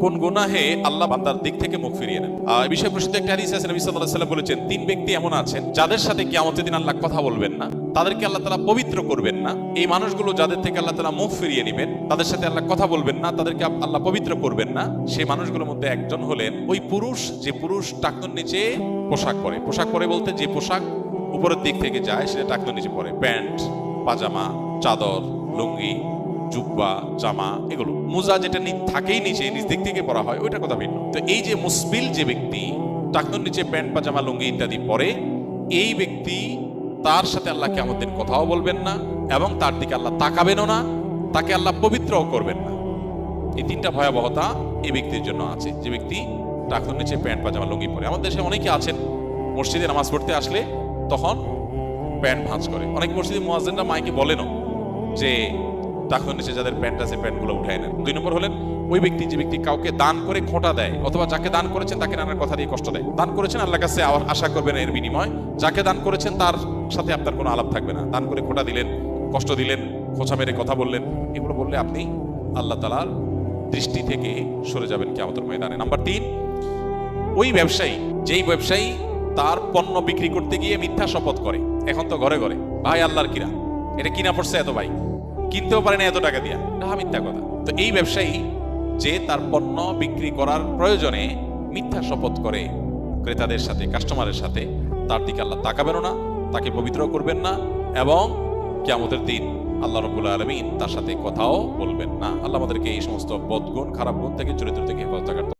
কোন গুনাহে আল্লাহ বান্দার দিক থেকে মুখ ফিরিয়ে নেন। এই বিষয়ে প্রসিদ্ধ একটা হাদিস আছে, নবী সাল্লাল্লাহু আলাইহি ওয়াসাল্লাম বলেছেন, তিন ব্যক্তি এমন আছেন যাদের সাথে কিয়ামতের দিন আল্লাহ কথা বলবেন না, তাদেরকে আল্লাহ তাআলা পবিত্র করবেন না। এই মানুষগুলো যাদের থেকে আল্লাহ তাআলা মুখ ফিরিয়ে নেবেন, তাদের সাথে আল্লাহ কথা বলবেন না, তাদেরকে আল্লাহ পবিত্র করবেন না। সেই মানুষগুলোর মধ্যে একজন হলেন ওই পুরুষ, যে পুরুষ টাকনুর নিচে পোশাক পরে। পোশাক পরে বলতে যে পোশাক উপরের দিক থেকে যায় সেটা টাকনুর নিচে পরে, প্যান্ট, পাজামা, চাদর, লুঙ্গি, জুব্বা, জামা, এগুলো। মোজা যেটা থাকেই নিচে, নিচ দিক থেকে পরা হয়, ওইটার কথা ভিন্ন। তো এই যে মুসবিল যে ব্যক্তি টাকনুর নিচে প্যান্ট, পাজামা, লুঙ্গি ইত্যাদি পরে, এই ব্যক্তি তার সাথে আল্লাহ কিয়ামতের দিন কথাও বলবেন না এবং তার দিকে আল্লাহ তাকাবেনও না, তাকে আল্লাহ পবিত্রও করবেন না। এই তিনটা ভয়াবহতা এই ব্যক্তির জন্য আছে, যে ব্যক্তি টাকনুর নিচে প্যান্ট, পাজামা, লুঙ্গি পরে। আমাদের দেশে অনেকে আছেন মসজিদে নামাজ পড়তে আসলে তখন প্যান্ট ভাঁজ করে। অনেক মসজিদে মুয়াজ্জিনরা মাইকে বলেনও যে টাকনুর নিচে যাদের প্যান্ট আছে প্যান্টগুলো উঠায় নেন। 2 নম্বর হলেন ওই ব্যক্তি, যে ব্যক্তি কাউকে দান করে খোঁটা দেয়, অথবা যাকে দান করেছেন তাকে নানার কথা দিয়ে কষ্ট দেয়। দান করেছেন, আল্লাহর কাছে আশা করবেন এর বিনিময়। যাকে দান করেছেন তার সাথে আপনার কোনো আলাপ থাকবে না। দান করে খোঁটা দিলেন, কষ্ট দিলেন, খোঁচা মেরে কথা বললেন, এগুলো বললে আপনি আল্লাহ তাআলার দৃষ্টি থেকে সরে যাবেন কিয়ামতের ময়দানে। নাম্বার 3, ওই ব্যবসায়ী, যেই ব্যবসায়ী তার পণ্য বিক্রি করতে গিয়ে মিথ্যা শপথ করে। এখন তো ঘরে ঘরে ভাই আল্লাহর কিনা, এটা কিনা পড়ছে এত, ভাই কিনতেও পারে না এত টাকা দিয়া, মিথ্যা কথা। তো এই ব্যবসায়ী যে তার পণ্য বিক্রি করার প্রয়োজনে মিথ্যা শপথ করে ক্রেতাদের সাথে, কাস্টমারের সাথে, তার দিকে আল্লাহ তাকাবেন না, তাকে পবিত্র করবেন না এবং কিয়ামতের দিন আল্লাহ রাব্বুল আলামিন তার সাথে কথাও বলবেন না। আল্লাহ আমাদেরকে এই সমস্ত বদগুণ, খারাপ গুণ থেকে, চরিত্র থেকে হেফাজত করার